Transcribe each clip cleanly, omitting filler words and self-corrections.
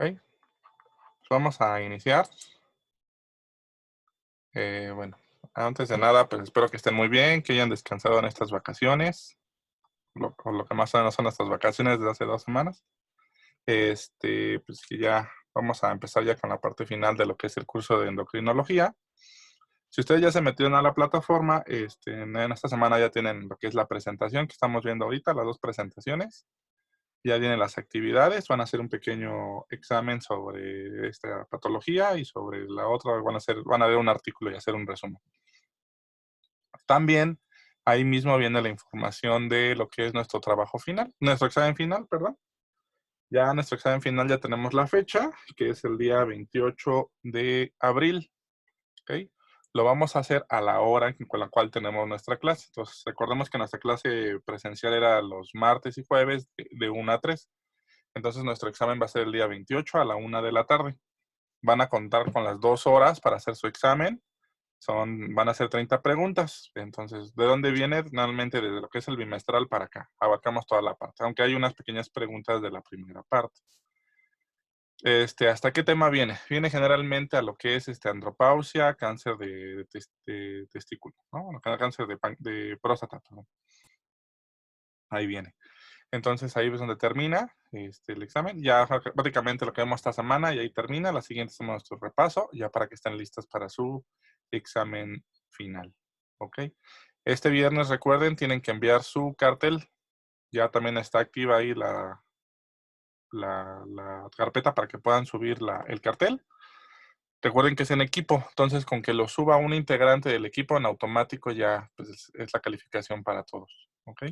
Ok, vamos a iniciar. Bueno, antes de nada, pues espero que estén muy bien, que hayan descansado en estas vacaciones, o lo que más o menos son estas vacaciones de hace 2 semanas. Pues que ya vamos a empezar ya con la parte final de lo que es el curso de endocrinología. Si ustedes ya se metieron a la plataforma, en esta semana ya tienen lo que es la presentación que estamos viendo ahorita, las dos presentaciones. Ya vienen las actividades, van a hacer un pequeño examen sobre esta patología y sobre la otra van a ver un artículo y hacer un resumen. También ahí mismo viene la información de lo que es nuestro trabajo final, nuestro examen final, perdón. Ya nuestro examen final ya tenemos la fecha, que es el día 28 de abril, ¿ok? Lo vamos a hacer a la hora con la cual tenemos nuestra clase. Entonces, recordemos que nuestra clase presencial era los martes y jueves de 1 a 3. Entonces, nuestro examen va a ser el día 28 a la 1 de la tarde. Van a contar con las 2 horas para hacer su examen. Van a ser 30 preguntas. Entonces, ¿de dónde viene? Normalmente desde lo que es el bimestral para acá. Abarcamos toda la parte, aunque hay unas pequeñas preguntas de la primera parte. ¿Hasta qué tema viene? Viene generalmente a lo que es andropausia, cáncer de testículo, ¿no? Bueno, cáncer de próstata, perdón. Ahí viene. Entonces ahí es donde termina el examen. Ya prácticamente lo que vemos esta semana y ahí termina. La siguiente es nuestro repaso, ya para que estén listas para su examen final. ¿Ok? Este viernes, recuerden, tienen que enviar su cartel. Ya también está activa ahí la carpeta para que puedan subir el cartel. Recuerden que es en equipo, entonces con que lo suba un integrante del equipo en automático ya pues, es la calificación para todos. ¿Ok?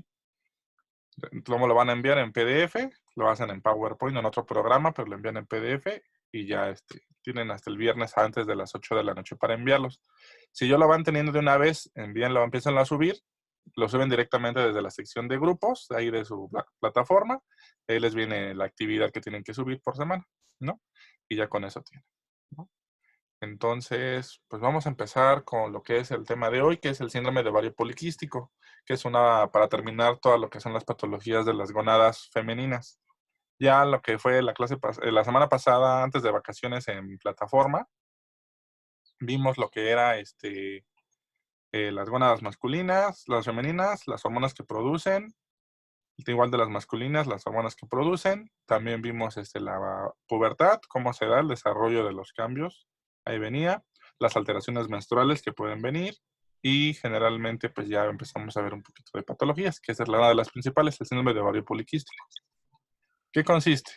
¿Cómo lo van a enviar? En PDF, lo hacen en PowerPoint o en otro programa, pero lo envían en PDF y ya tienen hasta el viernes antes de las 8 de la noche para enviarlos. Si ya lo van teniendo de una vez, empiezan a subir, lo suben directamente desde la sección de grupos, ahí de su plataforma, ahí les viene la actividad que tienen que subir por semana, ¿no? Y ya con eso tienen, ¿no? Entonces, pues vamos a empezar con lo que es el tema de hoy, que es el síndrome de ovario poliquístico, que es para terminar todo lo que son las patologías de las gónadas femeninas. Ya lo que fue la semana pasada, antes de vacaciones en plataforma, vimos lo que era las gónadas masculinas, las femeninas, las hormonas que producen, igual de las masculinas, las hormonas que producen. También vimos la pubertad, cómo se da el desarrollo de los cambios. Ahí venía. Las alteraciones menstruales que pueden venir. Y generalmente, pues ya empezamos a ver un poquito de patologías, que esa es una de las principales, el síndrome de ovario poliquístico. ¿Qué consiste?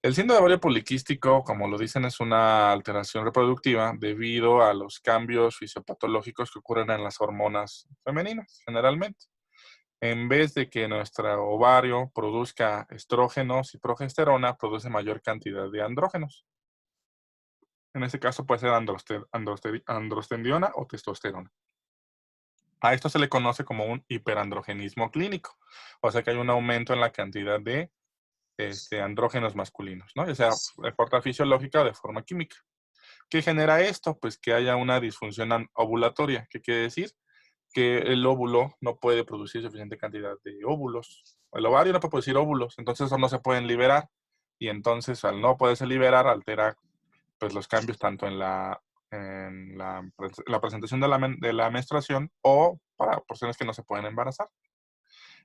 El síndrome de ovario poliquístico, como lo dicen, es una alteración reproductiva debido a los cambios fisiopatológicos que ocurren en las hormonas femeninas, generalmente. En vez de que nuestro ovario produzca estrógenos y progesterona, produce mayor cantidad de andrógenos. En este caso puede ser androstendiona o testosterona. A esto se le conoce como un hiperandrogenismo clínico. O sea que hay un aumento en la cantidad de andrógenos masculinos, ¿no? Ya sea de forma fisiológica o de forma química. ¿Qué genera esto? Pues que haya una disfunción ovulatoria. ¿Qué quiere decir? Que el óvulo no puede producir suficiente cantidad de óvulos. El ovario no puede producir óvulos, entonces esos no se pueden liberar. Y entonces, al no poderse liberar, altera pues, los cambios tanto en la presentación de la menstruación o para personas que no se pueden embarazar.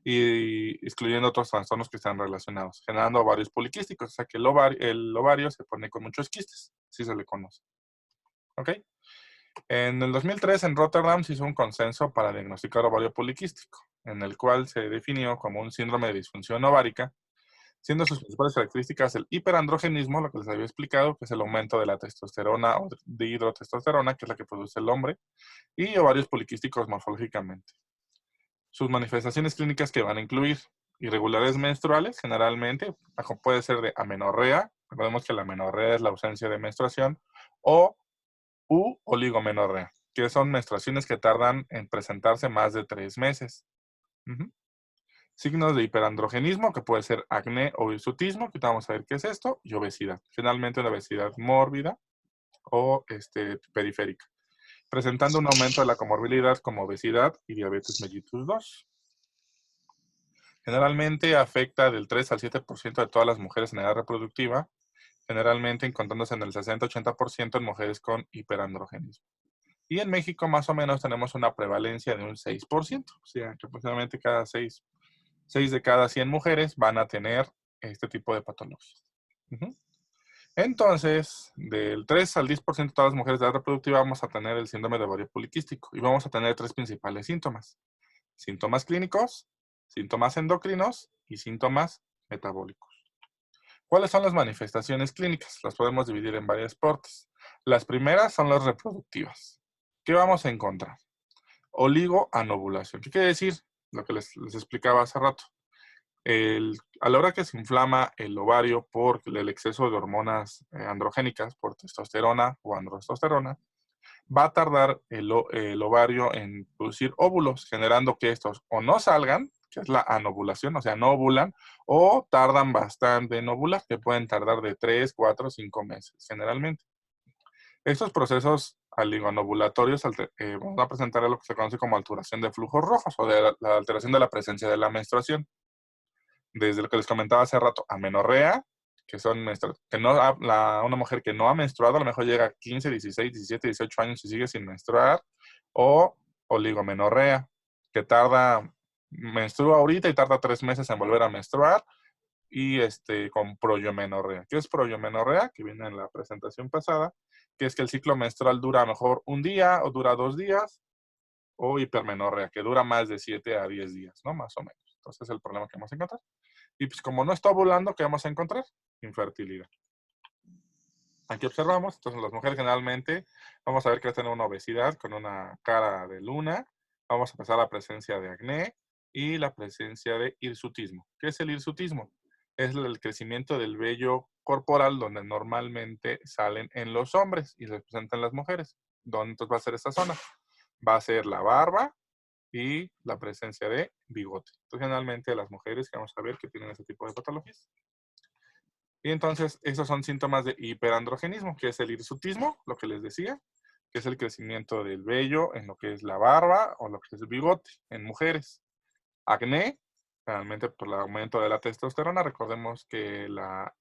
Y excluyendo otros trastornos que están relacionados, generando ovarios poliquísticos, o sea que el ovario se pone con muchos quistes, así se le conoce. ¿Ok? En el 2003 en Rotterdam se hizo un consenso para diagnosticar ovario poliquístico, en el cual se definió como un síndrome de disfunción ovárica, siendo sus principales características el hiperandrogenismo, lo que les había explicado, que es el aumento de la testosterona o de hidrotestosterona, que es la que produce el hombre, y ovarios poliquísticos morfológicamente. Sus manifestaciones clínicas que van a incluir irregularidades menstruales, generalmente, puede ser de amenorrea, recordemos que la amenorrea es la ausencia de menstruación, o oligomenorrea, que son menstruaciones que tardan en presentarse más de 3 meses. Uh-huh. Signos de hiperandrogenismo, que puede ser acné o hirsutismo, que vamos a ver qué es esto, y obesidad. Finalmente, una obesidad mórbida o periférica, presentando un aumento de la comorbilidad como obesidad y diabetes mellitus 2. Generalmente afecta del 3 al 7% de todas las mujeres en edad reproductiva generalmente encontrándose en el 60-80% en mujeres con hiperandrogenismo. Y en México más o menos tenemos una prevalencia de un 6%, o sea que aproximadamente cada 6 de cada 100 mujeres van a tener este tipo de patologías. Entonces, del 3 al 10% de todas las mujeres de edad reproductiva vamos a tener el síndrome de ovario poliquístico y vamos a tener 3 principales síntomas. Síntomas clínicos, síntomas endocrinos y síntomas metabólicos. ¿Cuáles son las manifestaciones clínicas? Las podemos dividir en varias partes. Las primeras son las reproductivas. ¿Qué vamos a encontrar? Oligoanovulación. ¿Qué quiere decir? Lo que les explicaba hace rato. A la hora que se inflama el ovario por el exceso de hormonas androgénicas, por testosterona o androtestosterona, va a tardar el ovario en producir óvulos, generando que estos o no salgan, que es la anovulación, o sea, no ovulan, o tardan bastante en ovular, que pueden tardar de 3, 4, 5 meses, generalmente. Estos procesos oligonovulatorios van a presentar lo que se conoce como alteración de flujos rojos o de la alteración de la presencia de la menstruación. Desde lo que les comentaba hace rato, amenorrea, que son una mujer que no ha menstruado, a lo mejor llega a 15, 16, 17, 18 años y sigue sin menstruar, o oligomenorrea, que menstrua ahorita y tarda 3 meses en volver a menstruar, y con proyomenorrea. ¿Qué es proyomenorrea? Que viene en la presentación pasada, que es que el ciclo menstrual dura a lo mejor un día o dura 2 días, o hipermenorrea, que dura más de 7 a 10 días, ¿no? Más o menos. Entonces es el problema que vamos a encontrar. Y pues como no está ovulando, ¿qué vamos a encontrar? Infertilidad. Aquí observamos, entonces las mujeres generalmente vamos a ver que va a tener una obesidad con una cara de luna, vamos a empezar la presencia de acné y la presencia de hirsutismo. ¿Qué es el hirsutismo? Es el crecimiento del vello corporal donde normalmente salen en los hombres y se presentan las mujeres. ¿Dónde entonces va a ser esta zona? Va a ser la barba y la presencia de bigote. Entonces, generalmente las mujeres que vamos a ver que tienen este tipo de patologías. Y entonces, esos son síntomas de hiperandrogenismo, que es el hirsutismo, lo que les decía, que es el crecimiento del vello en lo que es la barba o lo que es el bigote en mujeres. Acné, realmente por el aumento de la testosterona. Recordemos que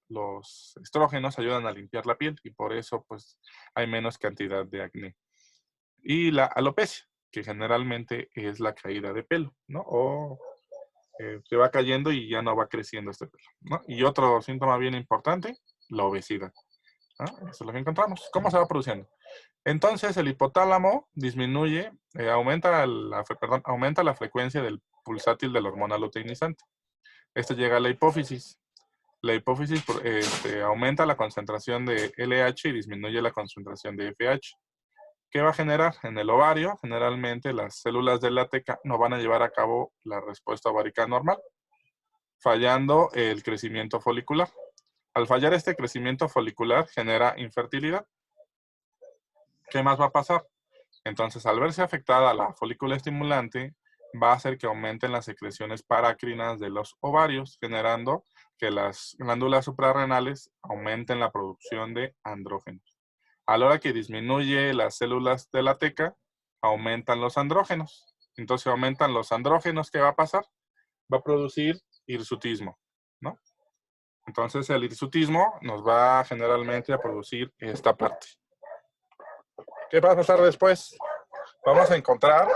los estrógenos ayudan a limpiar la piel y por eso pues hay menos cantidad de acné. Y la alopecia, que generalmente es la caída de pelo, ¿no? O se va cayendo y ya no va creciendo este pelo, ¿no? Y otro síntoma bien importante, la obesidad, ¿no? Eso es lo que encontramos. ¿Cómo se va produciendo? Entonces, el hipotálamo disminuye, aumenta la frecuencia del pulsátil de la hormona luteinizante. Esto llega a la hipófisis. La hipófisis aumenta la concentración de LH y disminuye la concentración de FH. ¿Qué va a generar? En el ovario, generalmente las células de la teca no van a llevar a cabo la respuesta ovárica normal, fallando el crecimiento folicular. Al fallar este crecimiento folicular, genera infertilidad. ¿Qué más va a pasar? Entonces, al verse afectada la folícula estimulante, va a hacer que aumenten las secreciones parácrinas de los ovarios, generando que las glándulas suprarrenales aumenten la producción de andrógenos. A la hora que disminuye las células de la teca, aumentan los andrógenos. Entonces, aumentan los andrógenos, ¿qué va a pasar? Va a producir hirsutismo, ¿no? Entonces, el hirsutismo nos va generalmente a producir esta parte. ¿Qué va a pasar después? Vamos a encontrar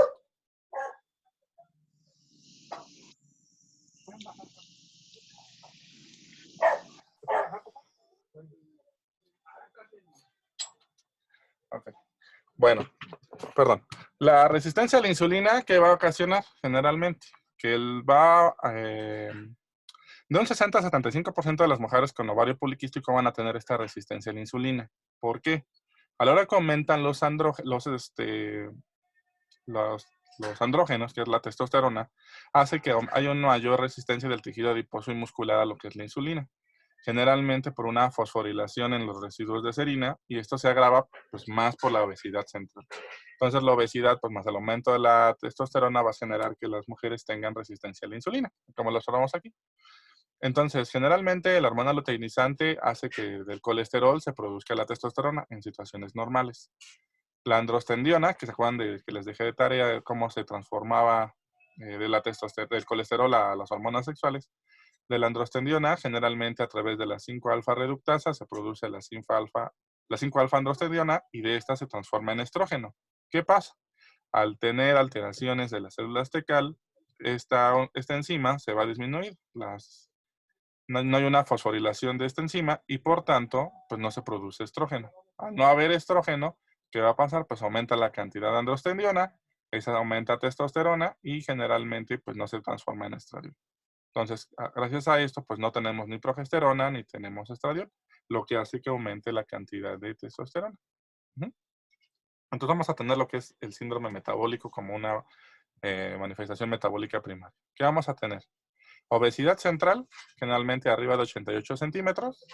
okay. Bueno, perdón. La resistencia a la insulina, ¿qué va a ocasionar generalmente? Que de un 60 a 75% de las mujeres con ovario poliquístico van a tener esta resistencia a la insulina. ¿Por qué? A la hora que aumentan los andrógenos, que es la testosterona, hace que haya una mayor resistencia del tejido adiposo y muscular a lo que es la insulina, generalmente por una fosforilación en los residuos de serina, y esto se agrava pues, más por la obesidad central. Entonces la obesidad, pues más el aumento de la testosterona va a generar que las mujeres tengan resistencia a la insulina, como lo observamos aquí. Entonces, generalmente la hormona luteinizante hace que del colesterol se produzca la testosterona en situaciones normales. La androstendiona, que se acuerdan de que les dejé de tarea de cómo se transformaba del colesterol a las hormonas sexuales, de la androstendiona, generalmente a través de la 5-alfa reductasa se produce la 5-alfa androstendiona y de esta se transforma en estrógeno. ¿Qué pasa? Al tener alteraciones de las células tecal, esta enzima se va a disminuir. No hay una fosforilación de esta enzima y por tanto, pues no se produce estrógeno. Al no haber estrógeno, ¿qué va a pasar? Pues aumenta la cantidad de androstendiona, esa aumenta testosterona y generalmente pues no se transforma en estradiol. Entonces, gracias a esto, pues no tenemos ni progesterona ni tenemos estradiol, lo que hace que aumente la cantidad de testosterona. Ujú. Entonces vamos a tener lo que es el síndrome metabólico como una manifestación metabólica primaria. ¿Qué vamos a tener? Obesidad central, generalmente arriba de 88 centímetros.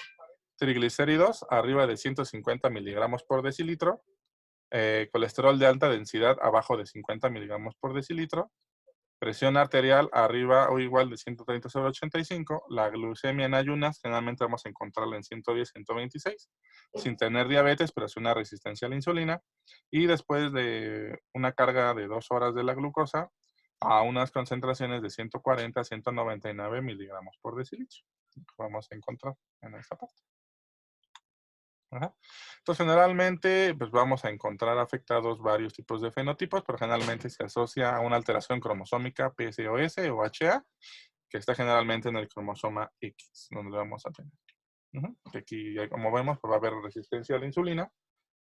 Triglicéridos, arriba de 150 miligramos por decilitro. Colesterol de alta densidad, abajo de 50 miligramos por decilitro. Presión arterial, arriba o igual de 130/85. La glucemia en ayunas, generalmente vamos a encontrarla en 110, 126. Sin tener diabetes, pero sí una resistencia a la insulina. Y después de una carga de 2 horas de la glucosa, a unas concentraciones de 140 a 199 miligramos por decilitro. Vamos a encontrar en esta parte. Ajá. Entonces, generalmente, pues vamos a encontrar afectados varios tipos de fenotipos, pero generalmente se asocia a una alteración cromosómica PCOS o HA, que está generalmente en el cromosoma X, donde lo vamos a tener. Que aquí, como vemos, pues va a haber resistencia a la insulina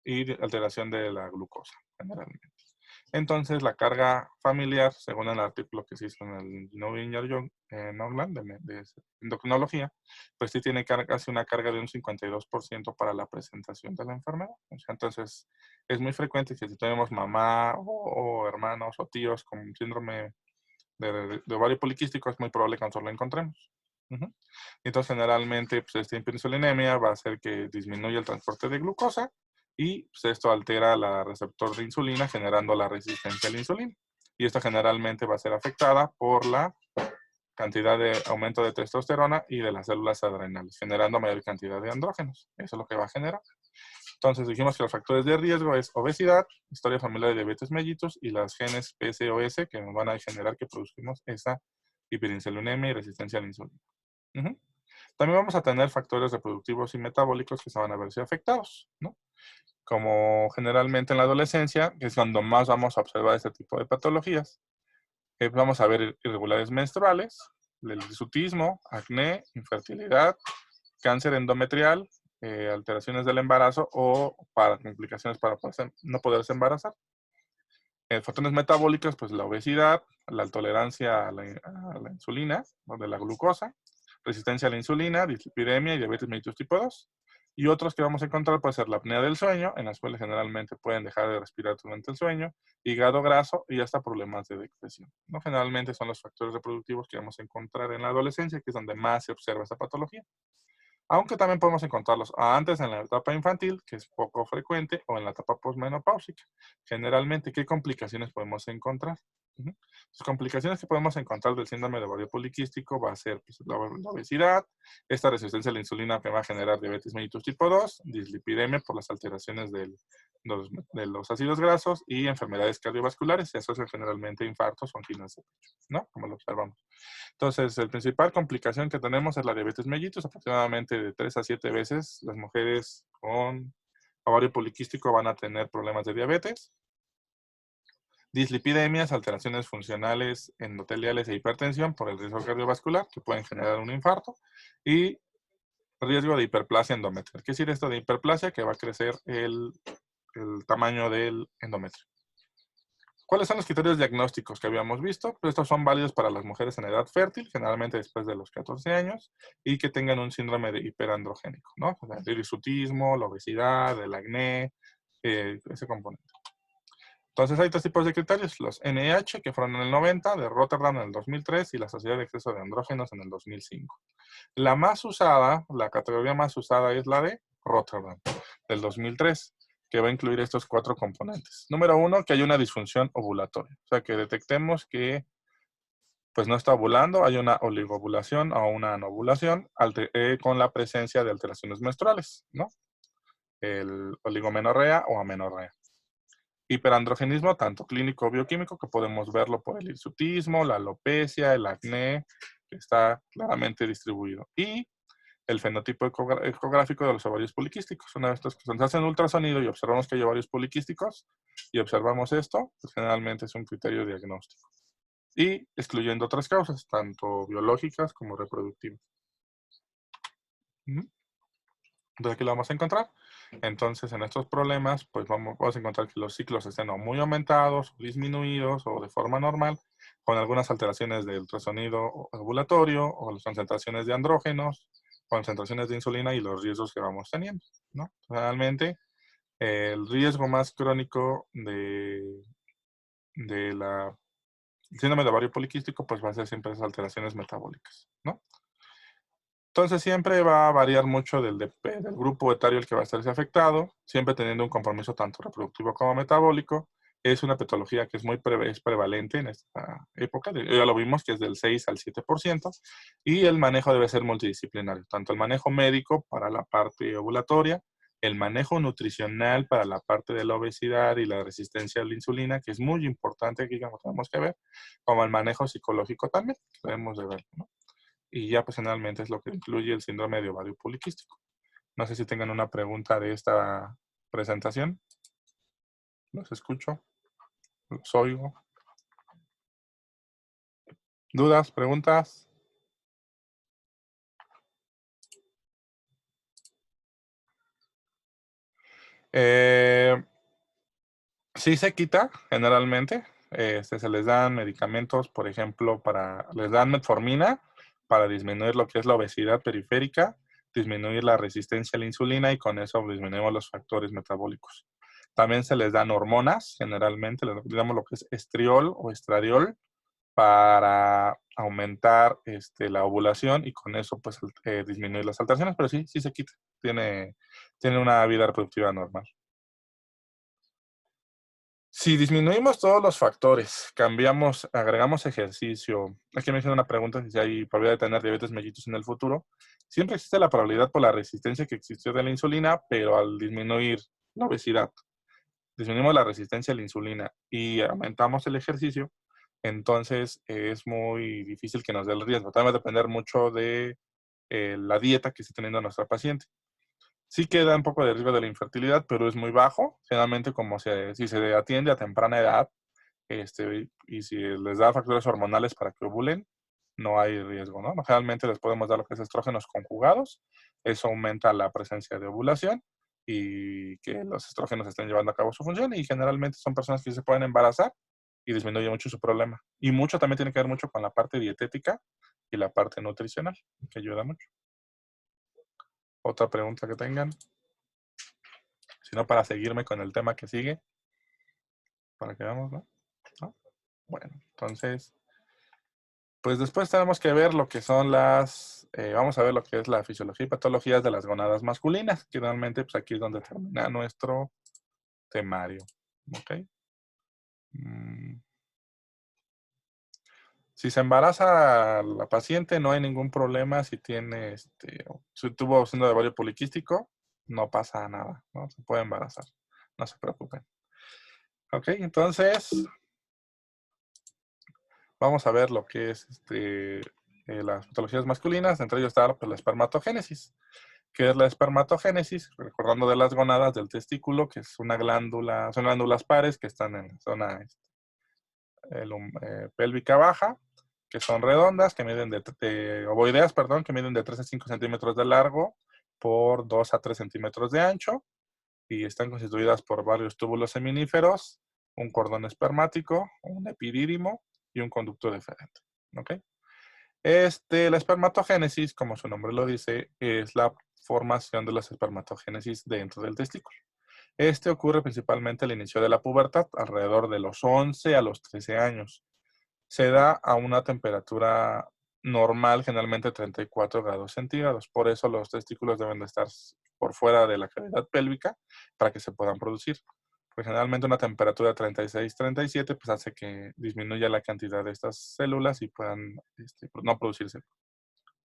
y alteración de la glucosa, generalmente. Entonces, la carga familiar, según el artículo que se hizo en el New England de endocrinología, pues sí tiene casi una carga de un 52% para la presentación de la enfermedad. O sea, entonces, es muy frecuente que si tenemos mamá o hermanos o tíos con síndrome de ovario poliquístico, es muy probable que nosotros lo encontremos. Entonces, generalmente, pues, esta hiperinsulinemia va a hacer que disminuya el transporte de glucosa y pues, esto altera la receptor de insulina, generando la resistencia a la insulina. Y esto generalmente va a ser afectada por la cantidad de aumento de testosterona y de las células adrenales, generando mayor cantidad de andrógenos. Eso es lo que va a generar. Entonces dijimos que los factores de riesgo es obesidad, historia familiar de diabetes mellitus y las genes PCOS que nos van a generar que produzcamos esa hiperinsulinemia y resistencia a la insulina. También vamos a tener factores reproductivos y metabólicos que se van a verse afectados, ¿no? Como generalmente en la adolescencia, que es cuando más vamos a observar este tipo de patologías. Vamos a ver irregularidades menstruales, el hirsutismo, acné, infertilidad, cáncer endometrial, alteraciones del embarazo o para complicaciones para no poderse embarazar. Factores metabólicos, pues la obesidad, la intolerancia a la insulina, o de la glucosa, resistencia a la insulina, dislipidemia y diabetes mellitus tipo 2. Y otros que vamos a encontrar puede ser la apnea del sueño, en las cuales generalmente pueden dejar de respirar durante el sueño, hígado graso y hasta problemas de depresión. ¿No? Generalmente son los factores reproductivos que vamos a encontrar en la adolescencia, que es donde más se observa esta patología. Aunque también podemos encontrarlos antes en la etapa infantil, que es poco frecuente, o en la etapa posmenopáusica. Generalmente, ¿qué complicaciones podemos encontrar? Las complicaciones que podemos encontrar del síndrome de ovario poliquístico va a ser pues, la obesidad, esta resistencia a la insulina que va a generar diabetes mellitus tipo 2, dislipidemia por las alteraciones de los ácidos grasos y enfermedades cardiovasculares. Se asocian generalmente a infartos o anginas de pecho, ¿no? Como lo observamos. Entonces, la principal complicación que tenemos es la diabetes mellitus, aproximadamente de 3 a 7 veces las mujeres con ovario poliquístico van a tener problemas de diabetes. Dislipidemias, alteraciones funcionales endoteliales e hipertensión por el riesgo cardiovascular que pueden generar un infarto. Y riesgo de hiperplasia endometrial. ¿Qué decir esto de hiperplasia? Que va a crecer el tamaño del endometrio. ¿Cuáles son los criterios diagnósticos que habíamos visto? Pues estos son válidos para las mujeres en edad fértil, generalmente después de los 14 años, y que tengan un síndrome de hiperandrogénico, ¿no? O sea, el hirsutismo, la obesidad, el acné, ese componente. Entonces hay tres tipos de criterios, los NIH, que fueron en el 90, de Rotterdam en el 2003 y la Sociedad de Exceso de Andrógenos en el 2005. La más usada, la categoría más usada es la de Rotterdam, del 2003, que va a incluir estos 4 componentes. Número 1, que hay una disfunción ovulatoria, o sea, que detectemos que pues no está ovulando, hay una oligovulación o una anovulación con la presencia de alteraciones menstruales, ¿no? El oligomenorrea o amenorrea. Hiperandrogenismo, tanto clínico o bioquímico, que podemos verlo por el hirsutismo, la alopecia, el acné, que está claramente distribuido. Y el fenotipo ecográfico de los ovarios poliquísticos. Una vez que se hacen ultrasonido y observamos que hay ovarios poliquísticos y observamos esto, pues generalmente es un criterio diagnóstico. Y excluyendo otras causas, tanto biológicas como reproductivas. Entonces aquí lo vamos a encontrar. Entonces en estos problemas, pues vamos a encontrar que los ciclos estén o muy aumentados, o disminuidos, o de forma normal, con algunas alteraciones del ultrasonido ovulatorio, o las concentraciones de andrógenos, concentraciones de insulina y los riesgos que vamos teniendo, ¿no? Realmente, el riesgo más crónico de la síndrome de ovario poliquístico, pues va a ser siempre esas alteraciones metabólicas, ¿no? Entonces siempre va a variar mucho del grupo etario el que va a estarse afectado, siempre teniendo un compromiso tanto reproductivo como metabólico. Es una patología que es prevalente en esta época, ya lo vimos que es del 6 al 7%, y el manejo debe ser multidisciplinario, tanto el manejo médico para la parte ovulatoria, el manejo nutricional para la parte de la obesidad y la resistencia a la insulina, que es muy importante aquí, como tenemos que ver, como el manejo psicológico también, que debemos de ver, ¿no? Y ya pues generalmente es lo que incluye el síndrome de ovario poliquístico. No sé si tengan una pregunta de esta presentación. Los escucho, los oigo. ¿Dudas, preguntas? Eh, sí se quita generalmente. Se les dan medicamentos, por ejemplo, les dan metformina para disminuir lo que es la obesidad periférica, disminuir la resistencia a la insulina y con eso disminuimos los factores metabólicos. También se les dan hormonas, generalmente, digamos lo que es estriol o estradiol, para aumentar la ovulación y con eso pues disminuir las alteraciones, pero sí se quita. Tiene una vida reproductiva normal. Si disminuimos todos los factores, agregamos ejercicio, aquí me hicieron una pregunta si hay probabilidad de tener diabetes mellitus en el futuro. Siempre existe la probabilidad por la resistencia que existió de la insulina, pero al disminuir la obesidad, disminuimos la resistencia a la insulina y aumentamos el ejercicio, entonces es muy difícil que nos dé el riesgo. También va a depender mucho de la dieta que esté teniendo nuestra paciente. Sí queda un poco de riesgo de la infertilidad, pero es muy bajo. Generalmente, si se atiende a temprana edad y si les da factores hormonales para que ovulen, no hay riesgo, ¿no? Generalmente les podemos dar lo que es estrógenos conjugados. Eso aumenta la presencia de ovulación y que los estrógenos estén llevando a cabo su función. Y generalmente son personas que se pueden embarazar y disminuye mucho su problema. Y mucho también tiene que ver mucho con la parte dietética y la parte nutricional, que ayuda mucho. Otra pregunta que tengan. Si no, para seguirme con el tema que sigue, para que veamos, ¿no? ¿No? Bueno, entonces, pues después tenemos que ver lo que son vamos a ver lo que es la fisiología y patologías de las gonadas masculinas, que realmente pues aquí es donde termina nuestro temario, ¿ok? Si se embaraza la paciente, no hay ningún problema. Si si tuvo síndrome de ovario poliquístico, no pasa nada, ¿no? Se puede embarazar, no se preocupen. Ok, entonces, vamos a ver lo que es las patologías masculinas. Entre ellos está pues, la espermatogénesis. ¿Qué es la espermatogénesis? Recordando de las gónadas del testículo, que es son glándulas pares que están en la zona pélvica baja, que son redondas, que miden ovoideas, perdón, que miden de 3 a 5 centímetros de largo por 2 a 3 centímetros de ancho y están constituidas por varios túbulos seminíferos, un cordón espermático, un epidídimo y un conducto deferente. ¿Ok? La espermatogénesis, como su nombre lo dice, es la formación de las espermatogénesis dentro del testículo. Ocurre principalmente al inicio de la pubertad, alrededor de los 11 a los 13 años. Se da a una temperatura normal, generalmente 34 grados centígrados. Por eso los testículos deben de estar por fuera de la cavidad pélvica para que se puedan producir. Pues generalmente una temperatura de 36, 37 pues hace que disminuya la cantidad de estas células y puedan no producirse,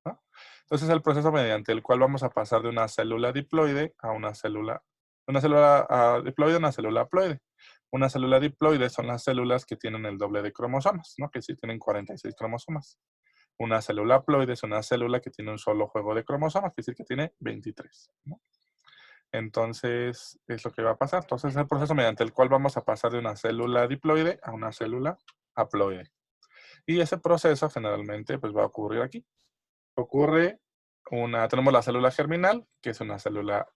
¿no? Entonces es el proceso mediante el cual vamos a pasar de una célula diploide a una célula diploide a una célula haploide. Una célula diploide son las células que tienen el doble de cromosomas, ¿no? Que sí tienen 46 cromosomas. Una célula haploide es una célula que tiene un solo juego de cromosomas, que es decir, que tiene 23, ¿no? Entonces, es lo que va a pasar. Entonces, es el proceso mediante el cual vamos a pasar de una célula diploide a una célula haploide. Y ese proceso generalmente pues, va a ocurrir aquí. Tenemos la célula germinal, que es una célula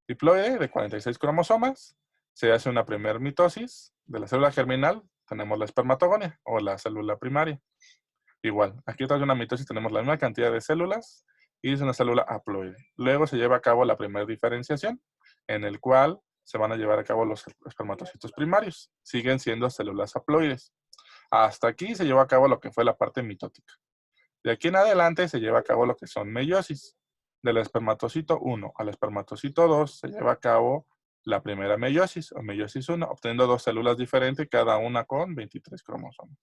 diploide de 46 cromosomas. Se hace una primer mitosis de la célula germinal. Tenemos la espermatogonia o la célula primaria. Igual, aquí otra vez una mitosis tenemos la misma cantidad de células y es una célula haploide. Luego se lleva a cabo la primera diferenciación, en el cual se van a llevar a cabo los espermatocitos primarios. Siguen siendo células haploides. Hasta aquí se lleva a cabo lo que fue la parte mitótica. De aquí en adelante se lleva a cabo lo que son meiosis. Del espermatocito 1 al espermatocito 2 se lleva a cabo la primera meiosis o meiosis 1, obteniendo dos células diferentes, cada una con 23 cromosomas.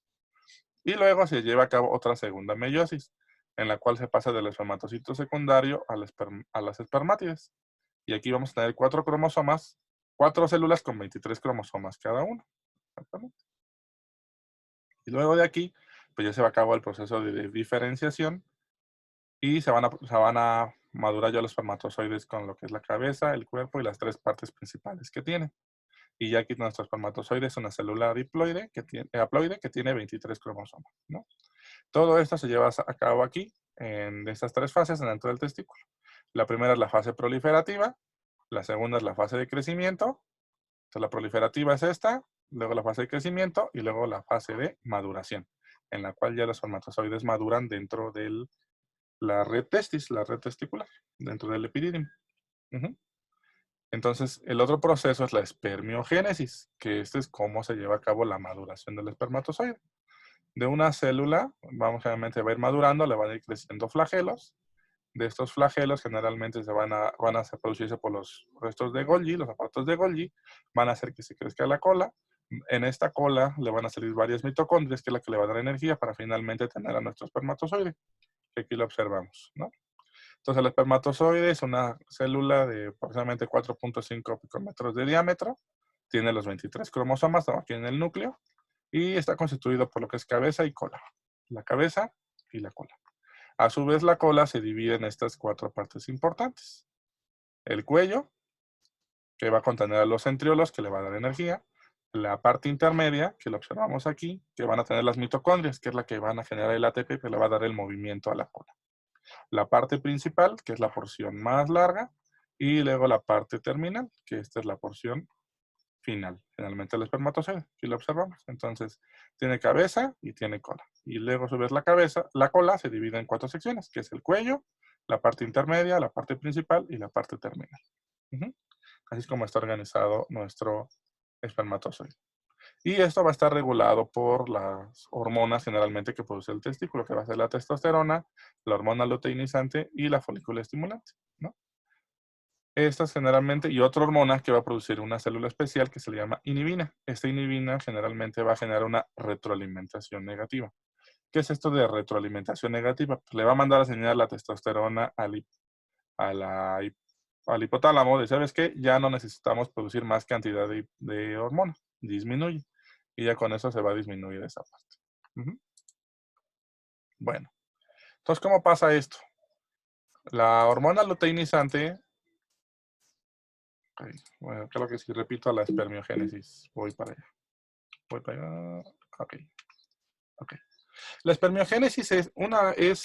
Y luego se lleva a cabo otra segunda meiosis, en la cual se pasa del espermatocito secundario a las espermátides. Y aquí vamos a tener 4 cromosomas, 4 células con 23 cromosomas cada una. Exactamente. Y luego de aquí, pues ya se va a cabo el proceso de diferenciación y se van a madurar ya los espermatozoides con lo que es la cabeza, el cuerpo y las 3 partes principales que tienen. Y ya aquí nuestro espermatozoide es una célula diploide haploide que tiene 23 cromosomas, ¿no? Todo esto se lleva a cabo aquí, en estas 3 fases dentro del testículo. La primera es la fase proliferativa, la segunda es la fase de crecimiento, entonces la proliferativa es esta, luego la fase de crecimiento y luego la fase de maduración, en la cual ya los espermatozoides maduran dentro de la red testis, la red testicular, dentro del epididio. Uh-huh. Entonces, el otro proceso es la espermiogénesis, que este es cómo se lleva a cabo la maduración del espermatozoide. De una célula, generalmente va a ir madurando, le van a ir creciendo flagelos. De estos flagelos generalmente van a producirse por los restos de Golgi, los aparatos de Golgi, van a hacer que se crezca la cola. En esta cola le van a salir varias mitocondrias, que es la que le va a dar energía para finalmente tener a nuestro espermatozoide, que aquí lo observamos, ¿no? Entonces el espermatozoide es una célula de aproximadamente 4.5 picómetros de diámetro, tiene los 23 cromosomas aquí en el núcleo y está constituido por lo que es cabeza y cola. La cabeza y la cola. A su vez la cola se divide en estas 4 partes importantes. El cuello, que va a contener a los centriolos, que le va a dar energía. La parte intermedia, que lo observamos aquí, que van a tener las mitocondrias, que es la que van a generar el ATP, que le va a dar el movimiento a la cola. La parte principal, que es la porción más larga, y luego la parte terminal, que esta es la porción final. Finalmente el espermatozoide, aquí lo observamos. Entonces, tiene cabeza y tiene cola. Y luego, a su vez, la cola se divide en 4 secciones, que es el cuello, la parte intermedia, la parte principal y la parte terminal. Así es como está organizado nuestro espermatozoide. Y esto va a estar regulado por las hormonas generalmente que produce el testículo, que va a ser la testosterona, la hormona luteinizante y la folícula estimulante, ¿no? Estas generalmente, y otra hormona que va a producir una célula especial que se le llama inhibina. Esta inhibina generalmente va a generar una retroalimentación negativa. ¿Qué es esto de retroalimentación negativa? Pues le va a mandar a señalar la testosterona al hipotálamo de, ¿sabes qué? Ya no necesitamos producir más cantidad de hormona, disminuye. Y ya con eso se va a disminuir esa parte. Ujú. Bueno, entonces, ¿cómo pasa esto? La hormona luteinizante, bueno, creo que si repito la espermiogénesis, voy para allá. Ok. La espermiogénesis es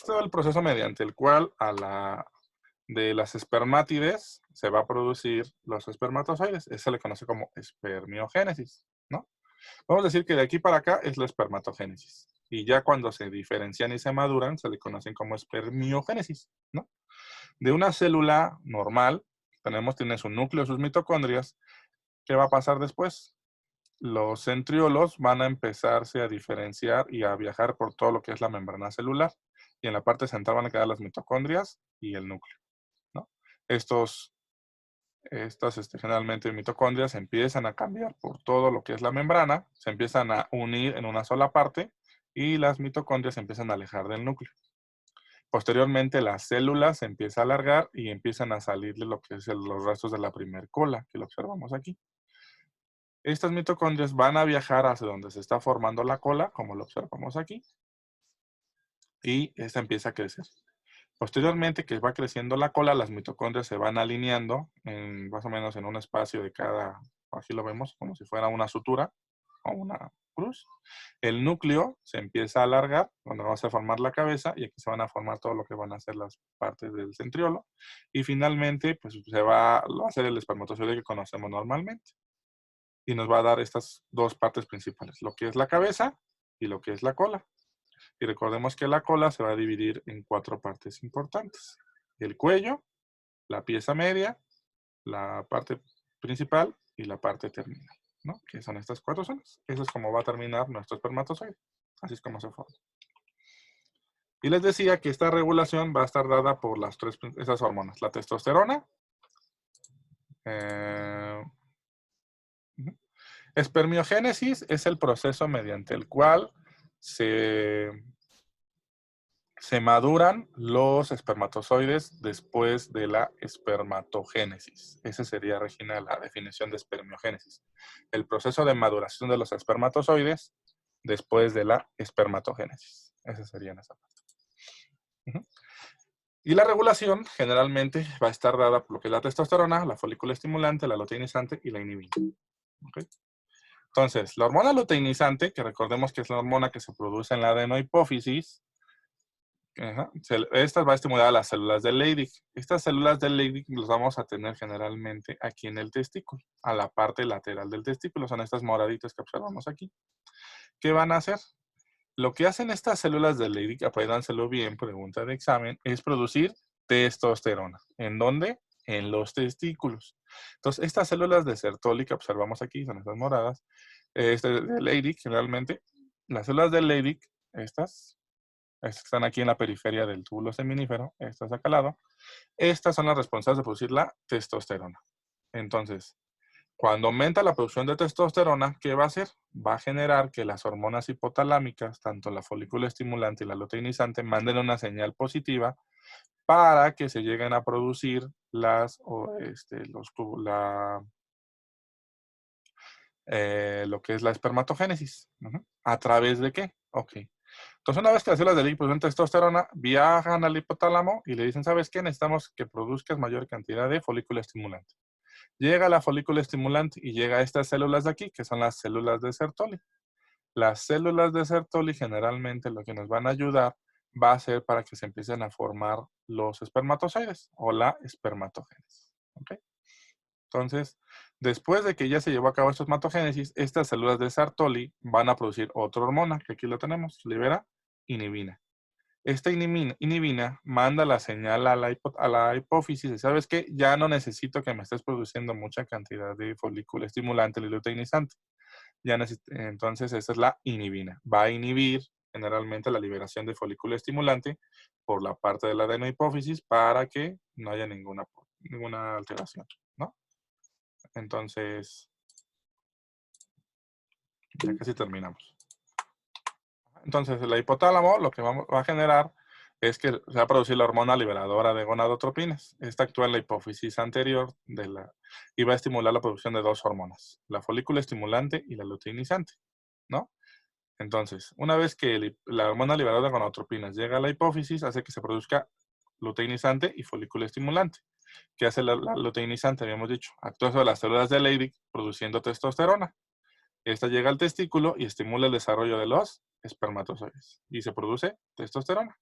todo el proceso mediante el cual de las espermátides se va a producir los espermatozoides. Eso se le conoce como espermiogénesis, ¿no? Vamos a decir que de aquí para acá es la espermatogénesis. Y ya cuando se diferencian y se maduran, se le conocen como espermiogénesis, ¿no? De una célula normal, tiene su núcleo, sus mitocondrias. ¿Qué va a pasar después? Los centriolos van a empezarse a diferenciar y a viajar por todo lo que es la membrana celular. Y en la parte central van a quedar las mitocondrias y el núcleo, ¿no? Estas generalmente mitocondrias empiezan a cambiar por todo lo que es la membrana, se empiezan a unir en una sola parte y las mitocondrias se empiezan a alejar del núcleo. Posteriormente la célula se empieza a alargar y empiezan a salirle lo que es los restos de la primer cola, que lo observamos aquí. Estas mitocondrias van a viajar hacia donde se está formando la cola, como lo observamos aquí, y esta empieza a crecer. Posteriormente, que va creciendo la cola, las mitocondrias se van alineando más o menos en un espacio de cada, así lo vemos, como si fuera una sutura o una cruz. El núcleo se empieza a alargar, donde va a formar la cabeza, y aquí se van a formar todo lo que van a ser las partes del centriolo. Y finalmente, pues va a hacer el espermatozoide que conocemos normalmente. Y nos va a dar estas dos partes principales, lo que es la cabeza y lo que es la cola. Y recordemos que la cola se va a dividir en 4 partes importantes. El cuello, la pieza media, la parte principal y la parte terminal, ¿no? Que son estas 4 zonas. Eso es como va a terminar nuestro espermatozoide. Así es como se forma. Y les decía que esta regulación va a estar dada por esas hormonas. La testosterona, eh, espermiogénesis es el proceso mediante el cual se maduran los espermatozoides después de la espermatogénesis. Esa sería, Regina, la definición de espermiogénesis. El proceso de maduración de los espermatozoides después de la espermatogénesis. Esa sería esa parte. Uh-huh. Y la regulación generalmente va a estar dada por lo que es la testosterona, la folículo estimulante, la luteinizante y la inhibina. ¿Okay? Entonces, la hormona luteinizante, que recordemos que es la hormona que se produce en la adenohipófisis, esta va a estimular a las células de Leydig. Estas células de Leydig las vamos a tener generalmente aquí en el testículo, a la parte lateral del testículo. Son estas moraditas que observamos aquí. ¿Qué van a hacer? Lo que hacen estas células de Leydig, apréndanselo bien, pregunta de examen, es producir testosterona. ¿En dónde? En los testículos. Entonces, estas células de Sertoli que observamos aquí, son estas moradas, de Leydig generalmente, las células de Leydig, estas que están aquí en la periferia del túbulo seminífero, estas de acá al lado, estas son las responsables de producir la testosterona. Entonces, cuando aumenta la producción de testosterona, ¿qué va a hacer? Va a generar que las hormonas hipotalámicas, tanto la folículo estimulante y la luteinizante, manden una señal positiva para que se lleguen a producir lo que es la espermatogénesis. ¿A través de qué? Ok. Entonces, una vez que las células de Leydig producen testosterona, viajan al hipotálamo y le dicen, ¿sabes qué? Necesitamos que produzcas mayor cantidad de folículo estimulante. Llega la folículo estimulante y llega a estas células de aquí, que son las células de Sertoli. Las células de Sertoli generalmente lo que nos van a ayudar va a ser para que se empiecen a formar los espermatozoides o la espermatogénesis. ¿Okay? Entonces, después de que ya se llevó a cabo esta espermatogénesis, estas células de Sertoli van a producir otra hormona, que aquí lo tenemos, libera inhibina. Esta inhibina manda la señal a la hipófisis de, ¿sabes qué? Ya no necesito que me estés produciendo mucha cantidad de folículo estimulante y luteinizante. Entonces, esa es la inhibina. Va a inhibir generalmente la liberación de folículo estimulante por la parte de la adenohipófisis para que no haya ninguna alteración, ¿no? Entonces, ya casi terminamos. Entonces, el hipotálamo lo que va a generar es que se va a producir la hormona liberadora de gonadotropinas. Esta actúa en la hipófisis anterior y va a estimular la producción de 2 hormonas, la folículo estimulante y la luteinizante, ¿no? Entonces, una vez que la hormona liberadora de gonadotropinas llega a la hipófisis, hace que se produzca luteinizante y folículo estimulante. ¿Qué hace la luteinizante? Habíamos dicho, actúa sobre las células de Leydig produciendo testosterona. Esta llega al testículo y estimula el desarrollo de los espermatozoides y se produce testosterona.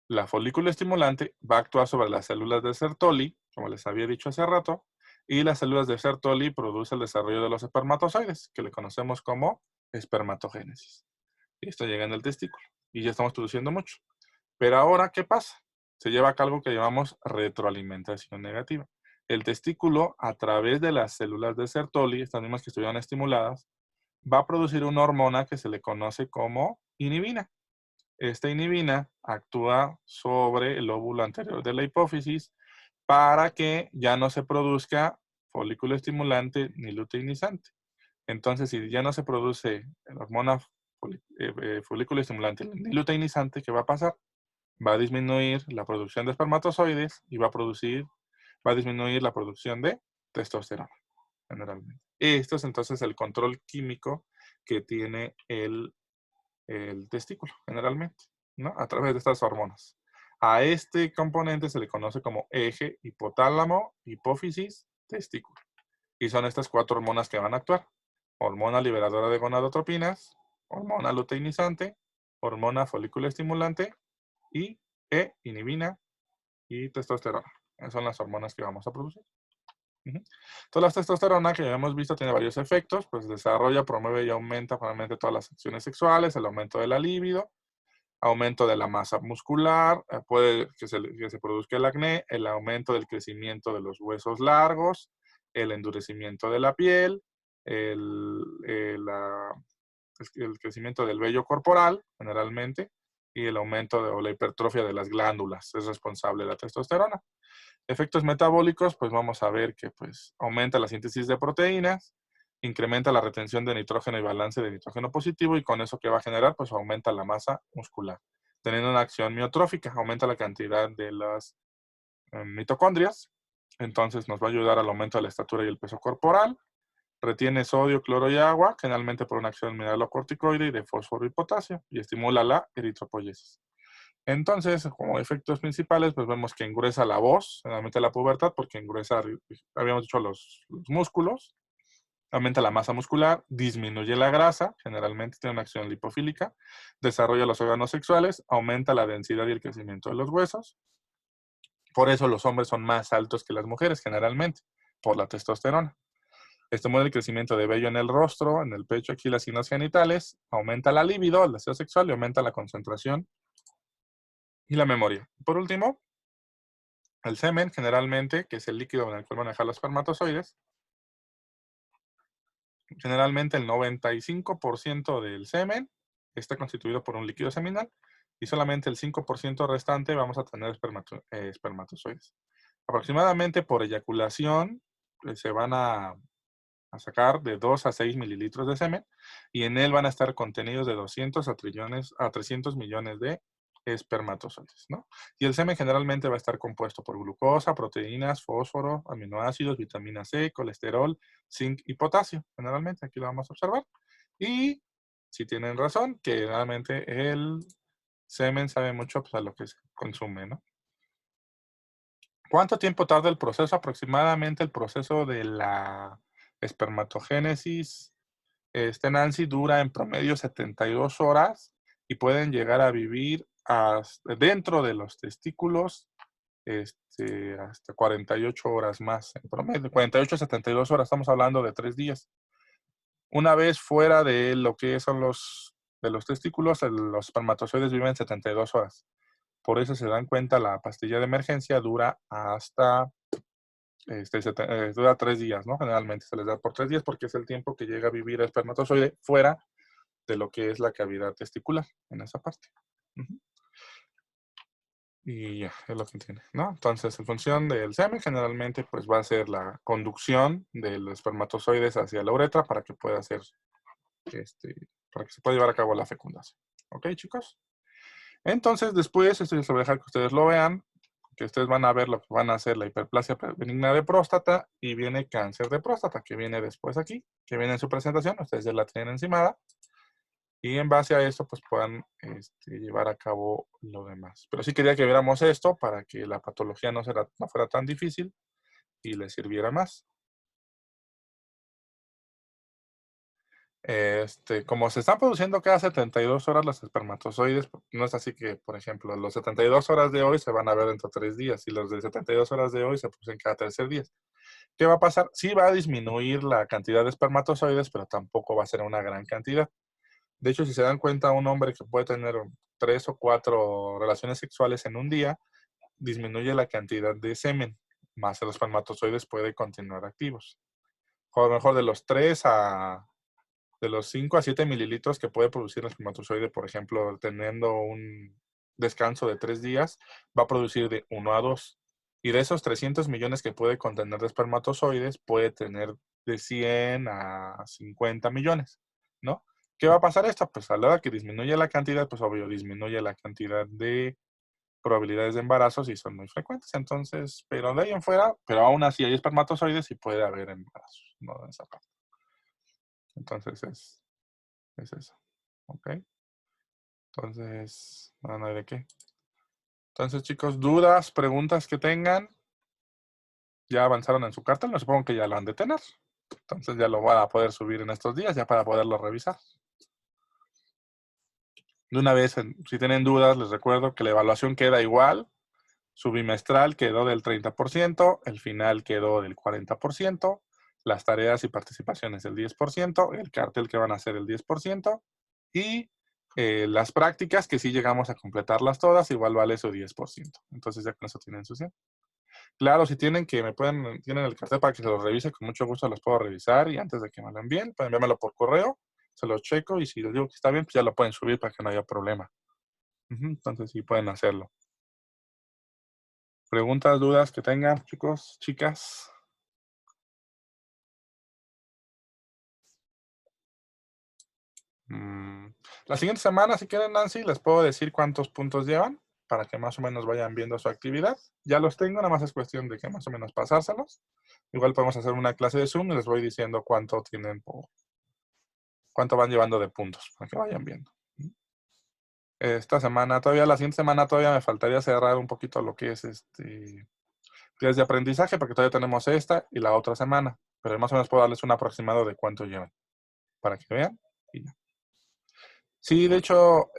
La folículo estimulante va a actuar sobre las células de Sertoli, como les había dicho hace rato, y las células de Sertoli producen el desarrollo de los espermatozoides, que le conocemos como espermatogénesis. Y esto llega en el testículo y ya estamos produciendo mucho. Pero ahora, ¿qué pasa? Se lleva a cabo algo que llamamos retroalimentación negativa. El testículo, a través de las células de Sertoli, estas mismas que estuvieron estimuladas, va a producir una hormona que se le conoce como inhibina. Esta inhibina actúa sobre el lóbulo anterior de la hipófisis para que ya no se produzca folículo estimulante ni luteinizante. Entonces, si ya no se produce la hormona folículo estimulante ni luteinizante, ¿qué va a pasar? Va a disminuir la producción de espermatozoides y va a disminuir la producción de testosterona, generalmente. Esto es entonces el control químico que tiene el testículo, generalmente, ¿no? A través de estas hormonas. A este componente se le conoce como eje hipotálamo, hipófisis, testículo. Y son estas 4 hormonas que van a actuar. Hormona liberadora de gonadotropinas, hormona luteinizante, hormona folículo estimulante y inhibina y testosterona. Esas son las hormonas que vamos a producir. Toda la testosterona que ya hemos visto tiene varios efectos, pues desarrolla, promueve y aumenta probablemente todas las acciones sexuales, el aumento de la libido, aumento de la masa muscular, puede que se produzca el acné, el aumento del crecimiento de los huesos largos, el endurecimiento de la piel, el, el crecimiento del vello corporal, generalmente, y el aumento o la hipertrofia de las glándulas. Es responsable de la testosterona. Efectos metabólicos, pues vamos a ver que pues, aumenta la síntesis de proteínas, incrementa la retención de nitrógeno y balance de nitrógeno positivo, y con eso que va a generar, pues aumenta la masa muscular. Teniendo una acción miotrófica, aumenta la cantidad de las mitocondrias, entonces nos va a ayudar al aumento de la estatura y el peso corporal. Retiene sodio, cloro y agua, generalmente por una acción mineralocorticoide y de fósforo y potasio, y estimula la eritropoyesis. Entonces, como efectos principales, pues vemos que engruesa la voz, generalmente la pubertad, porque engruesa, habíamos dicho, los músculos, aumenta la masa muscular, disminuye la grasa, generalmente tiene una acción lipofílica, desarrolla los órganos sexuales, aumenta la densidad y el crecimiento de los huesos. Por eso los hombres son más altos que las mujeres, generalmente, por la testosterona. Estimula el crecimiento de vello en el rostro, en el pecho, axilas y los genitales, aumenta la libido, el deseo sexual, y aumenta la concentración y la memoria. Por último, el semen, generalmente, que es el líquido en el cual manejan los espermatozoides, generalmente el 95% del semen está constituido por un líquido seminal y solamente el 5% restante vamos a tener espermatozoides. Aproximadamente por eyaculación se van a sacar de 2 a 6 mililitros de semen, y en él van a estar contenidos de 200 a 300 millones de espermatozoides, ¿no? Y el semen generalmente va a estar compuesto por glucosa, proteínas, fósforo, aminoácidos, vitamina C, colesterol, zinc y potasio. Generalmente aquí lo vamos a observar. Y si tienen razón, que generalmente el semen sabe mucho, pues, a lo que se consume, ¿no? ¿Cuánto tiempo tarda el proceso? Aproximadamente el proceso de la espermatogénesis, Nancy, dura en promedio 72 horas y pueden llegar a vivir dentro de los testículos hasta 48 horas más. En promedio, 48 a 72 horas, estamos hablando de 3 días. Una vez fuera de lo que son de los testículos, los espermatozoides viven 72 horas. Por eso se dan cuenta, la pastilla de emergencia dura hasta dura 3 días, ¿no? Generalmente se les da por 3 días porque es el tiempo que llega a vivir el espermatozoide fuera de lo que es la cavidad testicular, en esa parte. Y ya, es lo que tiene, ¿no? Entonces, en función del semen, generalmente, pues va a ser la conducción de los espermatozoides hacia la uretra para que pueda hacer, para que se pueda llevar a cabo la fecundación. ¿Ok, chicos? Entonces, después, esto ya se lo voy a dejar que ustedes lo vean, que ustedes van a ver lo que van a hacer la hiperplasia benigna de próstata, y viene cáncer de próstata, que viene después aquí, que viene en su presentación, ustedes ya la tienen encimada, y en base a esto pues puedan llevar a cabo lo demás. Pero sí quería que viéramos esto para que la patología no fuera tan difícil y les sirviera más. Como se están produciendo cada 72 horas los espermatozoides, no es así que, por ejemplo, los 72 horas de hoy se van a ver dentro de 3 días y los de 72 horas de hoy se producen cada tercer día. ¿Qué va a pasar? Sí va a disminuir la cantidad de espermatozoides, pero tampoco va a ser una gran cantidad. De hecho, si se dan cuenta, un hombre que puede tener 3 o 4 relaciones sexuales en un día, disminuye la cantidad de semen, más los espermatozoides pueden continuar activos. O a lo mejor de los 5 a 7 mililitros que puede producir el espermatozoide, por ejemplo, teniendo un descanso de 3 días, va a producir de 1 a 2. Y de esos 300 millones que puede contener de espermatozoides, puede tener de 100 a 50 millones, ¿no? ¿Qué va a pasar esto? Pues a la hora que disminuye la cantidad, pues obvio, disminuye la cantidad de probabilidades de embarazo si son muy frecuentes. Entonces, pero de ahí en fuera, pero aún así hay espermatozoides y puede haber embarazos, ¿no? En esa parte. Entonces es eso. ¿Ok? Entonces, no hay de qué. Entonces, chicos, dudas, preguntas que tengan, ya avanzaron en su cartel, no supongo que ya lo han de tener. Entonces ya lo van a poder subir en estos días ya para poderlo revisar. De una vez, si tienen dudas, les recuerdo que la evaluación queda igual. Su bimestral quedó del 30%, el final quedó del 40%, las tareas y participaciones del 10%, el cartel que van a hacer el 10%, y las prácticas, que si llegamos a completarlas todas, igual vale su 10%. Entonces ya con eso tienen su 100. Claro, si tienen tienen el cartel para que se los revise, con mucho gusto los puedo revisar, y antes de que me lo envíen, pueden enviármelo por correo, se los checo, y si les digo que está bien, pues ya lo pueden subir para que no haya problema. Entonces sí pueden hacerlo. Preguntas, dudas que tengan, chicos, chicas. La siguiente semana, si quieren, Nancy, les puedo decir cuántos puntos llevan para que más o menos vayan viendo su actividad. Ya los tengo, nada más es cuestión de que más o menos pasárselos. Igual podemos hacer una clase de Zoom y les voy diciendo cuánto cuánto van llevando de puntos para que vayan viendo. Esta semana, la siguiente semana todavía me faltaría cerrar un poquito lo que es días de aprendizaje, porque todavía tenemos esta y la otra semana. Pero más o menos puedo darles un aproximado de cuánto llevan para que vean y ya. Sí, de hecho,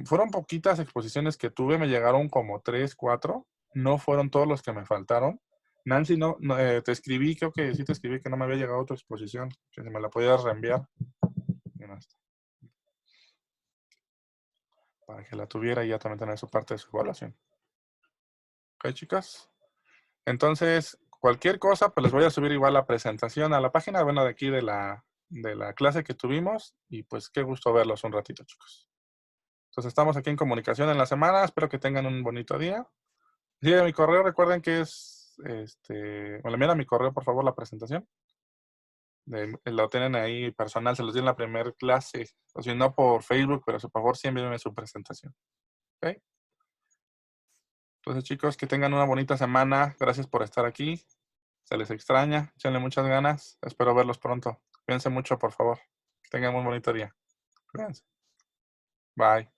fueron poquitas exposiciones que tuve, me llegaron como 3, 4, no fueron todos los que me faltaron. Nancy, te escribí, creo que sí te escribí que no me había llegado tu exposición, que si me la podías reenviar. Para que la tuviera y ya también tener su parte de su evaluación. ¿Ok, chicas? Entonces, cualquier cosa, pues les voy a subir igual la presentación a la página, bueno, de aquí de la clase que tuvimos, y pues qué gusto verlos un ratito, chicos. Entonces estamos aquí en comunicación en la semana, espero que tengan un bonito día. Sí, mi correo, recuerden que es, me lo envían a mi correo, por favor, la presentación. Lo tienen ahí personal, se los di en la primera clase, o si no por Facebook, pero por favor sí envíenme su presentación. ¿Ok? Entonces, chicos, que tengan una bonita semana. Gracias por estar aquí. Se les extraña. Échenle muchas ganas. Espero verlos pronto. Cuídense mucho, por favor. Que tengan un bonito día. Cuídense. Bye.